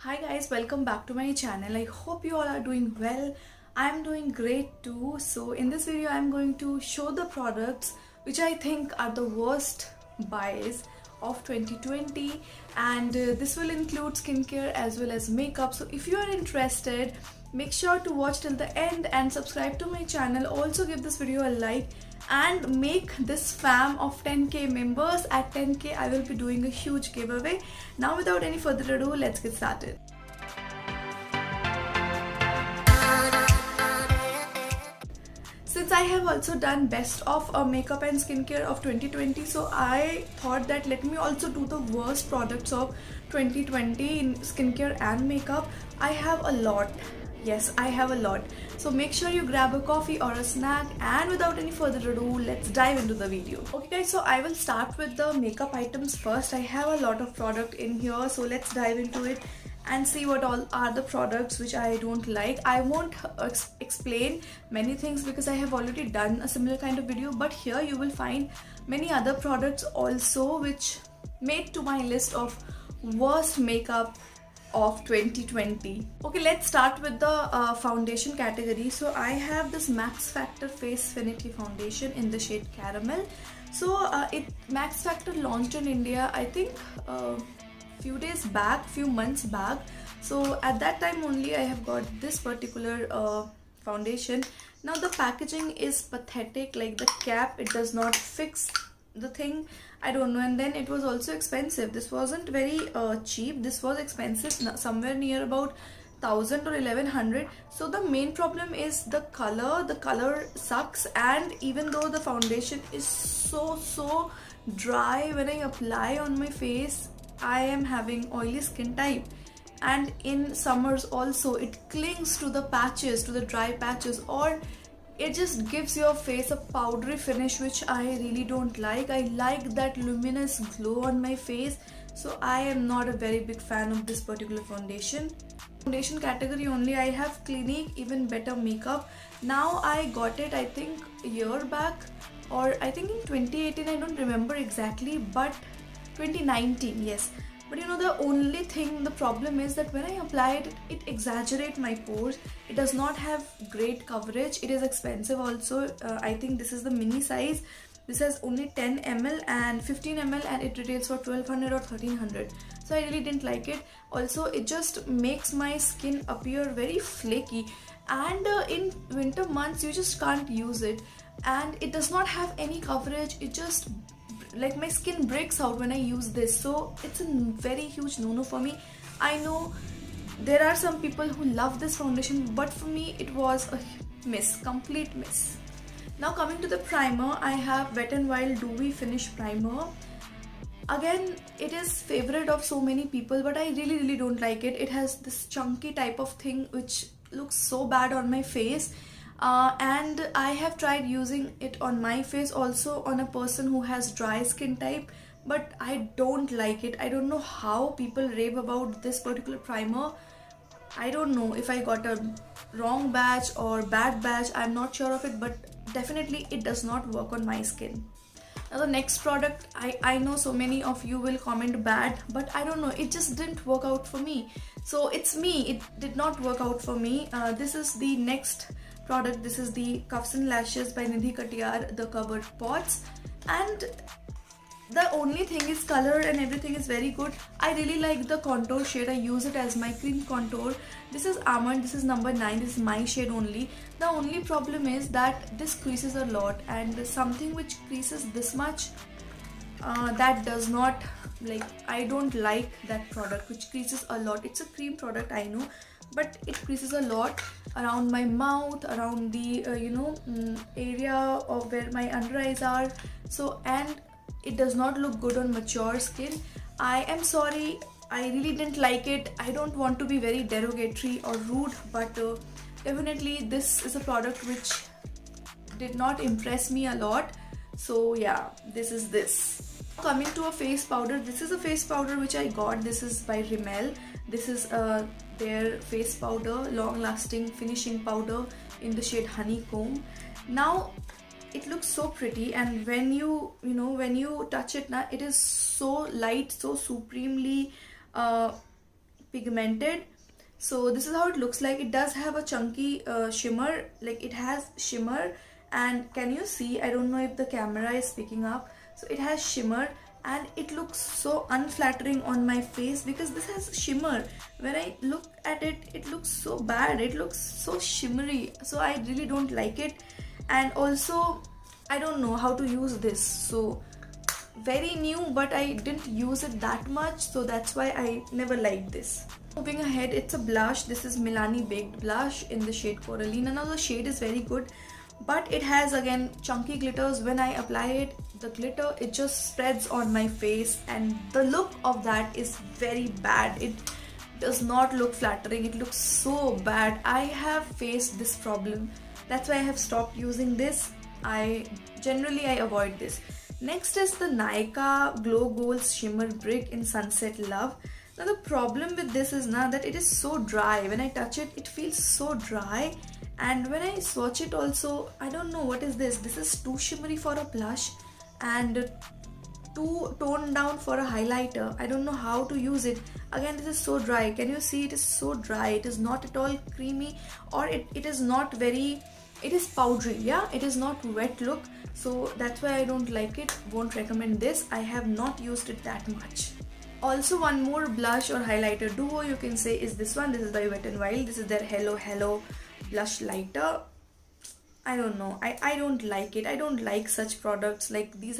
Hi guys, welcome back to my channel. I hope you all are doing well. I'm doing great too. So in this video I'm going to show the products which I think are the worst buys of 2020, and this will include skincare as well as makeup. So if you are interested, make sure to watch till the end and subscribe to my channel. Also give this video a like and make this fam of 10k members. At 10k I will be doing a huge giveaway. Now without any further ado, let's get started. Since I have also done best of makeup and skincare of 2020, so I thought that let me also do the worst products of 2020 in skincare and makeup. I have a lot. Yes, I have a lot. So make sure you grab a coffee or a snack, and without any further ado, let's dive into the video. Okay guys, so I will start with the makeup items first. I have a lot of product in here, so let's dive into it and see what all are the products which I don't like. I won't explain many things because I have already done a similar kind of video, but here you will find many other products also which made to my list of worst makeup of 2020. Okay, let's start with the foundation category. So I have this Max Factor Face Finity foundation in the shade Caramel. So Max Factor launched in India, I think few months back. So at that time only I have got this particular foundation. Now the packaging is pathetic, like the cap, it does not fix the thing, I don't know. And then it was also expensive. This wasn't very cheap, this was expensive, somewhere near about 1000 or 1100. So the main problem is the color sucks, and even though the foundation is so dry, when I apply on my face, I am having oily skin type, and in summers also it clings to the patches, to the dry patches, or it just gives your face a powdery finish, which I really don't like. I like that luminous glow on my face, so I am not a very big fan of this particular foundation. Foundation category only, I have Clinique Even Better Makeup. Now I got it, I think a year back, or I think in 2018, I don't remember exactly, but 2019, yes. But you know, the only thing, the problem is that when I apply it, it exaggerates my pores. It does not have great coverage. It is expensive also. I think this is the mini size. This has only 10 ml and 15 ml, and it retails for 1200 or 1300. So I really didn't like it. Also, it just makes my skin appear very flaky, and in winter months you just can't use it, and it does not have any coverage. It just, like, my skin breaks out when I use this, so it's a very huge no-no for me. I know there are some people who love this foundation, but for me it was a miss, complete miss. Now coming to the primer, I have Wet n Wild Dewy Finish Primer. Again, it is favorite of so many people, but I really don't like it. It has this chunky type of thing which looks so bad on my face. And I have tried using it on my face also, on a person who has dry skin type, but I don't like it. I don't know how people rave about this particular primer. I don't know if I got a wrong batch or bad batch, I'm not sure of it, but definitely it does not work on my skin. Now the next product, I know so many of you will comment bad, but I don't know, it just didn't work out for me. So it's me, it did not work out for me. This is the next product. This is the Cuffs and Lashes by Nidhi Katiyar, the covered pots, and the only thing is color and everything is very good. I really like the contour shade. I use it as my cream contour. This is Almond, this is number 9, this is my shade only. The only problem is that this creases a lot, and something which creases this much, that does not, like, I don't like that product which creases a lot. It's a cream product, I know, but it creases a lot around my mouth, around the area of where my under eyes are. So, and it does not look good on mature skin. I am sorry, I really didn't like it. I don't want to be very derogatory or rude, but definitely this is a product which did not impress me a lot. So yeah, this is this. Coming to a face powder, this is a face powder which I got. This is by Rimmel. This is their face powder, long lasting finishing powder in the shade Honeycomb. Now it looks so pretty, and when you touch it now, it is so light, so supremely pigmented. So this is how it looks like. It does have a chunky shimmer, like it has shimmer. And can you see, I don't know if the camera is picking up, so it has shimmer and it looks so unflattering on my face because this has shimmer. When I look at it, it looks so bad, it looks so shimmery, so I really don't like it. And also I don't know how to use this, so very new, but I didn't use it that much, so that's why I never liked this. Moving ahead, it's a blush. This is Milani Baked Blush in the shade Coralina. Now the shade is very good, but it has again chunky glitters. When I apply it, the glitter, it just spreads on my face, and the look of that is very bad. It does not look flattering, it looks so bad. I have faced this problem, that's why I have stopped using this. I avoid this. Next is the Nykaa Glow Gold Shimmer Brick in Sunset Love. Now the problem with this is now that it is so dry. When I touch it, it feels so dry, and when I swatch it also, I don't know what is this. This is too shimmery for a blush and too toned down for a highlighter. I don't know how to use it. Again, this is so dry. Can you see? It is so dry. It is not at all creamy, or it is not very, it is powdery. Yeah, it is not wet look, so that's why I don't like it. Won't recommend this. I have not used it that much. Also, one more blush or highlighter duo you can say is this one. This is by Wet n Wild. This is their Hello Hello blush lighter. I don't know, I don't like it. I don't like such products. Like these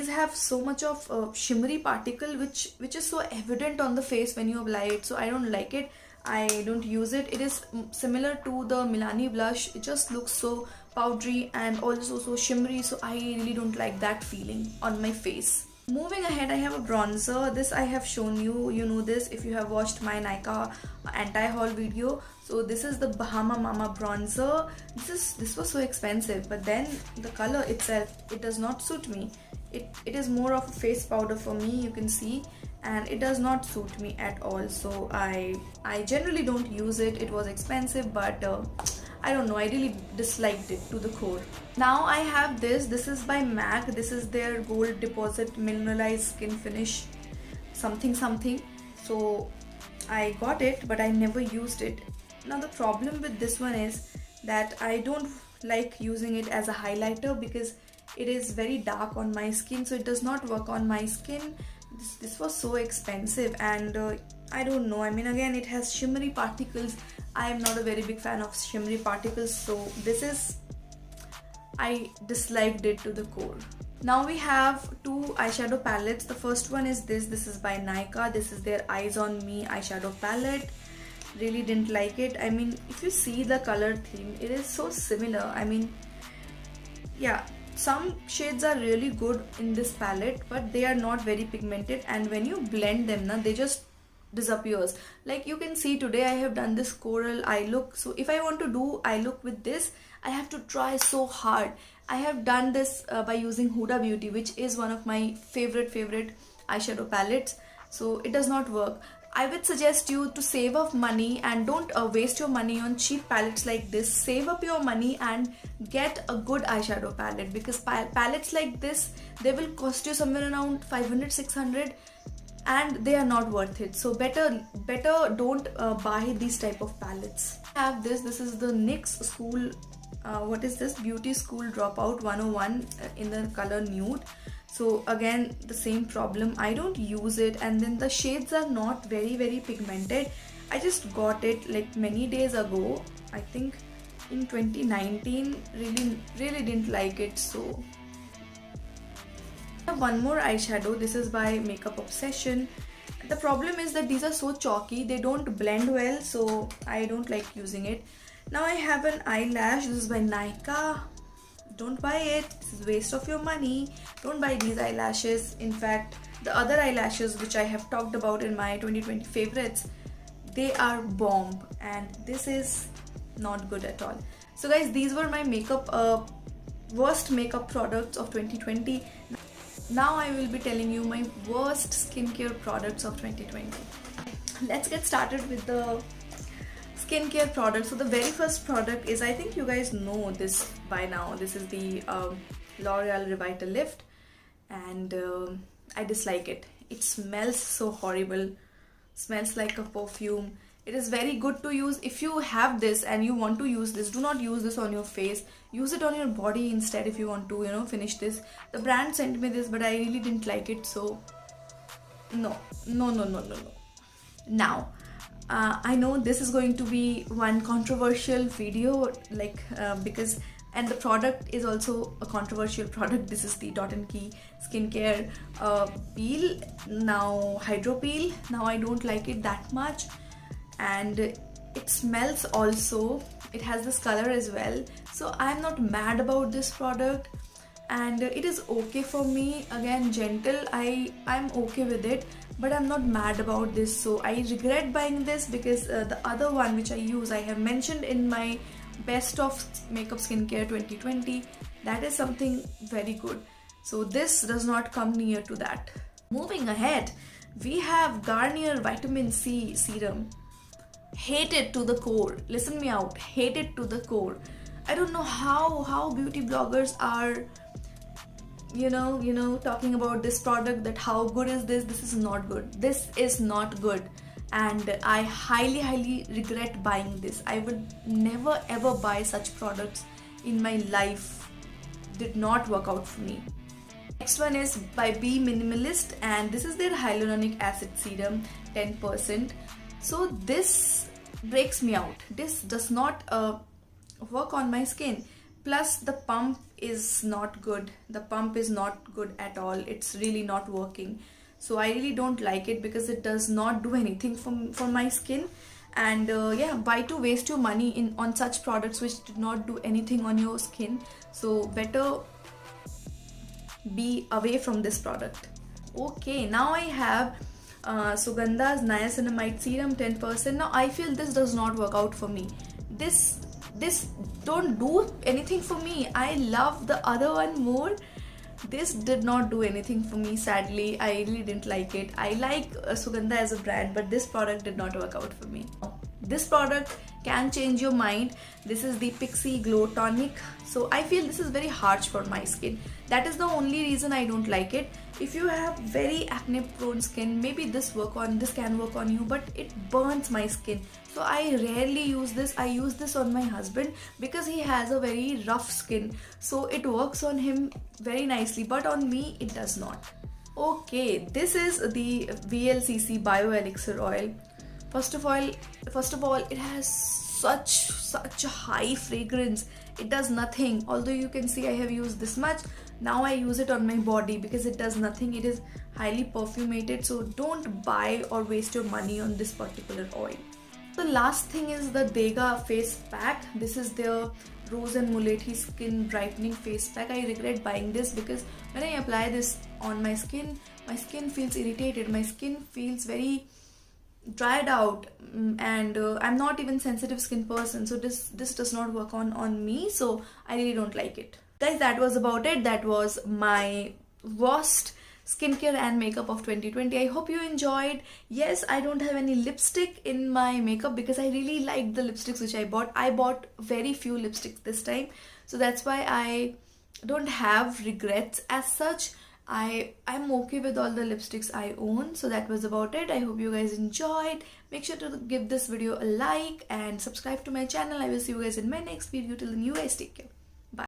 have so much of shimmery particle which is so evident on the face when you apply it, so I don't like it. I don't use it. It is similar to the Milani blush. It just looks so powdery and also so shimmery, so I really don't like that feeling on my face. Moving ahead, I have a bronzer. This I have shown you, you know this if you have watched my Nykaa anti-haul video. So this is the Bahama Mama bronzer. This was so expensive, but then the color itself, it does not suit me. It is more of a face powder for me, you can see, and it does not suit me at all. So I generally don't use it. It was expensive, but I don't know, I really disliked it to the core. Now I have this. This is by MAC. This is their Gold Deposit Mineralized Skin Finish something. So I got it, but I never used it. Now the problem with this one is that I don't like using it as a highlighter because it is very dark on my skin, so it does not work on my skin. This was so expensive, and I don't know, I mean, again, it has shimmery particles. I am not a very big fan of shimmery particles, so I disliked it to the core. Now we have two eyeshadow palettes. The first one is this is by Nykaa. This is their Eyes on Me eyeshadow palette. Really didn't like it. I mean, if you see the color theme, it is so similar. I mean, yeah, some shades are really good in this palette, but they are not very pigmented, and when you blend them, they just disappears. Like you can see today I have done this coral eye look, so if I want to do eye look with this, I have to try so hard. I have done this by using Huda Beauty, which is one of my favorite eyeshadow palettes, so it does not work. I would suggest you to save up money and don't waste your money on cheap palettes like this. Save up your money and get a good eyeshadow palette, because palettes like this, they will cost you somewhere around 500-600, and they are not worth it. So better don't buy these type of palettes. I have this is the NYX School what is this, Beauty School Dropout 101 in the color nude. So again, the same problem, I don't use it, and then the shades are not very pigmented. I just got it like many days ago, I think in 2019. Really didn't like it. So I have one more eyeshadow. This is by Makeup Obsession. The problem is that these are so chalky, they don't blend well, so I don't like using it. Now I have an eyelash. This is by Nykaa. Don't buy it. This is waste of your money. Don't buy these eyelashes. In fact, the other eyelashes which I have talked about in my 2020 favorites, they are bomb, and this is not good at all. So guys, these were my worst makeup products of 2020. Now I will be telling you my worst skincare products of 2020. Let's get started with the skincare products. So the very first product is, I think you guys know this by now. This is the L'Oreal Revitalift, and I dislike it. It smells so horrible. smells like a perfume. It is very good to use. If you have this and you want to use this, do not use this on your face, use it on your body instead. If you want to, finish this. The brand sent me this, but I really didn't like it, so no, no, no, no, no, no. Now, I know this is going to be one controversial video, because, and the product is also a controversial product. This is the Dot & Key skincare peel, now hydro peel. Now I don't like it that much, and it smells also. It has this color as well, so I'm not mad about this product, and it is okay for me. Again, gentle, I'm okay with it, but I'm not mad about this. So I regret buying this because the other one which I use, I have mentioned in my best of makeup skincare 2020. That is something very good, so this does not come near to that. Moving ahead, we have Garnier Vitamin C Serum. Hate it to the core. Listen me out, hate it to the core. I don't know how beauty bloggers are talking about this product, that how good is this. This is not good. This is not good, and I highly regret buying this. I would never ever buy such products in my life. Did not work out for me. Next one is by Be Minimalist, and this is their hyaluronic acid serum, 10%. So this breaks me out. This does not work on my skin. Plus the pump is not good. The pump is not good at all. It's really not working. So I really don't like it because it does not do anything for my skin. And why to waste your money on such products which do not do anything on your skin? So better be away from this product. Okay, now I have Sugandha's Niacinamide Serum, 10%. Now I feel this does not work out for me. This don't do anything for me. I love the other one more. This did not do anything for me, sadly. I really didn't like it. I like Sugandha as a brand, but this product did not work out for me. This product can change your mind. This is the Pixi Glow Tonic. So I feel this is very harsh for my skin. That is the only reason I don't like it. If you have very acne prone skin, maybe this can work on you, but it burns my skin. So I rarely use this. I use this on my husband because he has a very rough skin. So it works on him very nicely, but on me it does not. Okay, this is the VLCC Bio Elixir Oil. First of all, it has such a high fragrance. It does nothing. Although you can see I have used this much. Now I use it on my body because it does nothing. It is highly perfumated. So don't buy or waste your money on this particular oil. The last thing is the Dega face pack. This is their Rose and Mulethi skin brightening face pack. I regret buying this because when I apply this on my skin feels irritated. My skin feels very dried out, and I'm not even sensitive skin person, so this does not work on me, so I really don't like it. Guys, that was about it. That was my worst skincare and makeup of 2020. I hope you enjoyed. Yes, I don't have any lipstick in my makeup because I really liked the lipsticks which I bought. I bought very few lipsticks this time, so that's why I don't have regrets as such. I'm okay with all the lipsticks I own. So that was about it. I hope you guys enjoyed. Make sure to give this video a like and subscribe to my channel. I will see you guys in my next video. Till then, you guys take care.